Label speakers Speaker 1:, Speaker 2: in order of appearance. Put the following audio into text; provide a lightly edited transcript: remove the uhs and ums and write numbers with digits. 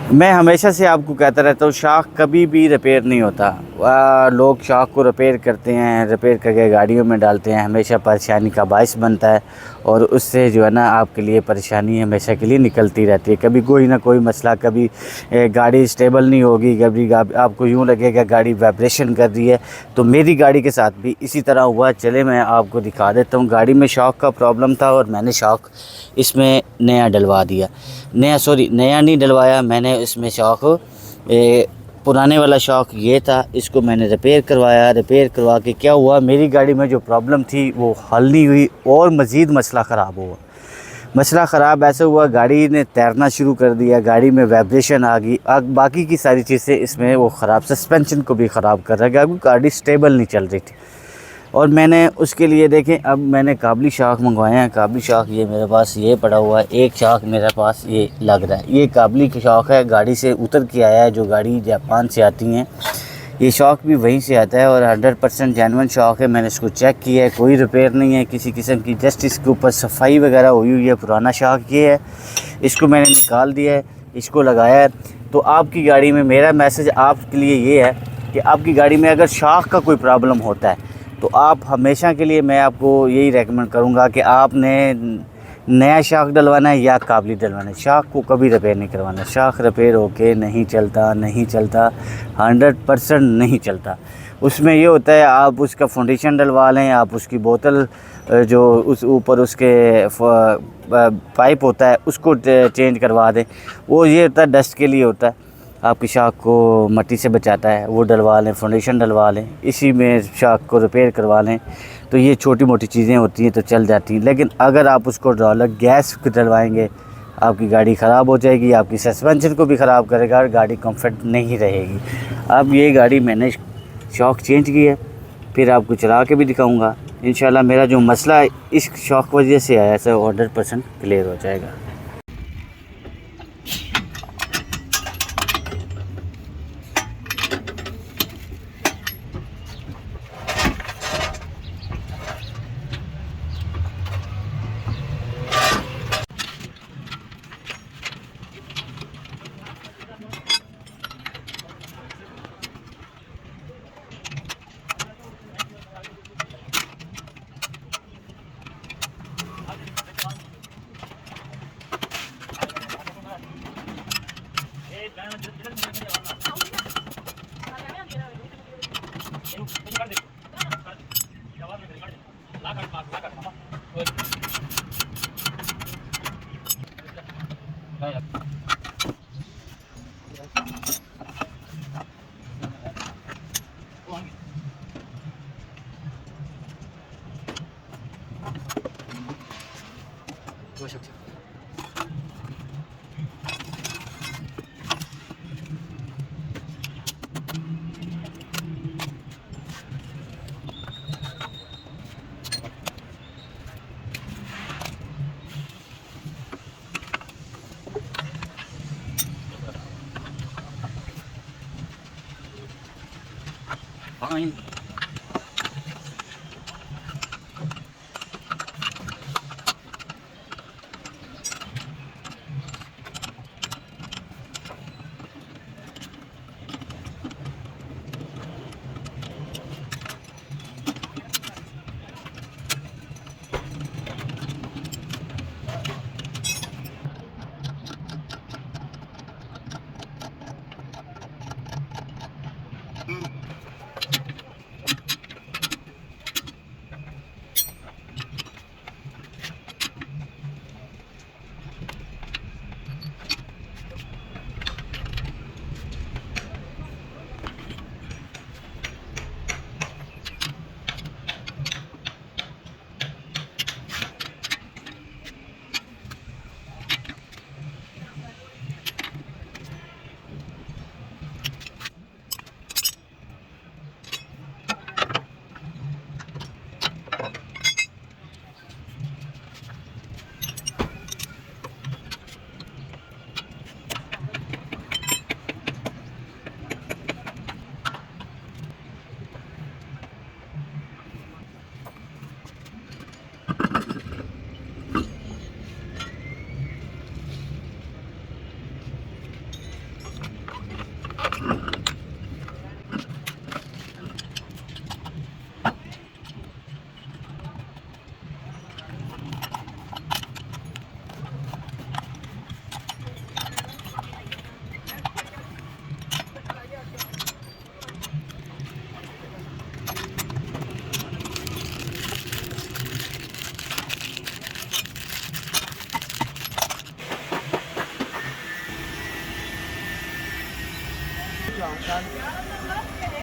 Speaker 1: मैं हमेशा से आपको कहता रहता हूँ, शाख कभी भी रिपेयर नहीं होता। लोग शाख को रिपेयर करते हैं, रिपेयर करके गाड़ियों में डालते हैं, हमेशा परेशानी का बायस बनता है और उससे जो है ना आपके लिए परेशानी हमेशा के लिए निकलती रहती है। कभी कोई ना कोई मसला, कभी गाड़ी स्टेबल नहीं होगी, कभी आपको यूँ लगेगा गाड़ी वाइब्रेशन कर रही है। तो मेरी गाड़ी के साथ भी इसी तरह हुआ। चले मैं आपको दिखा देता हूँ। गाड़ी में शॉक का प्रॉब्लम था और मैंने शॉक इसमें नया डलवा दिया। नया नहीं डलवाया मैंने, इसमें शॉक पुराने वाला शॉक ये था, इसको मैंने रिपेयर करवाया। रिपेयर करवा के क्या हुआ, मेरी गाड़ी में जो प्रॉब्लम थी वो हल नहीं हुई और मज़ीद मसला ख़राब हुआ। मसला ख़राब ऐसे हुआ, गाड़ी ने तैरना शुरू कर दिया, गाड़ी में वाइब्रेशन आ गई। बाकी की सारी चीज़ें इसमें वो ख़राब, सस्पेंशन को भी ख़राब कर रहा है, क्योंकि गाड़ी स्टेबल नहीं चल रही थी। और मैंने उसके लिए देखें, अब मैंने काबली शाख मंगवाए हैं। काबली शाख ये मेरे पास ये पड़ा हुआ है, एक शाख मेरे पास ये लग रहा है। ये काबली की शाख है, गाड़ी से उतर के आया है, जो गाड़ी जापान से आती हैं। ये शॉक भी वहीं से आता है और 100% जेन्युइन शॉक है। मैंने इसको चेक किया है, कोई रिपेयर नहीं है किसी किस्म की, जस्ट इसके ऊपर सफाई वगैरह हुई हुई है। पुराना शॉक ये है, इसको मैंने निकाल दिया है, इसको लगाया है। तो आपकी गाड़ी में मेरा मैसेज आपके लिए ये है कि आपकी गाड़ी में अगर शॉक का कोई प्रॉब्लम होता है तो आप हमेशा के लिए, मैं आपको यही रेकमेंड करूँगा कि आपने नया शाख डलवाना है या काबली डलवाना है। शाख को कभी रिपेयर नहीं करवाना। शाख रिपेयर होके नहीं चलता, नहीं चलता, 100% नहीं चलता। उसमें ये होता है, आप उसका फाउंडेशन डलवा लें, आप उसकी बोतल जो उस ऊपर उसके पाइप होता है उसको चेंज करवा दें। वो ये होता है डस्ट के लिए होता है, आपकी शाख को मट्टी से बचाता है। वो डलवा लें, फाउंडेशन डलवा लें, इसी में शाख को रिपेयर करवा लें। तो ये छोटी मोटी चीज़ें होती हैं तो चल जाती हैं। लेकिन अगर आप उसको गैस डलवाएंगे, आपकी गाड़ी ख़राब हो जाएगी, आपकी सस्पेंशन को भी ख़राब करेगा और गाड़ी कंफर्ट नहीं रहेगी। अब ये गाड़ी मैंने शॉक चेंज की है, फिर आपको चला के भी दिखाऊंगा। इंशाल्लाह मेरा जो मसला है इस शॉक वजह से आया है 100% क्लियर हो जाएगा। Fine.
Speaker 2: नुकसान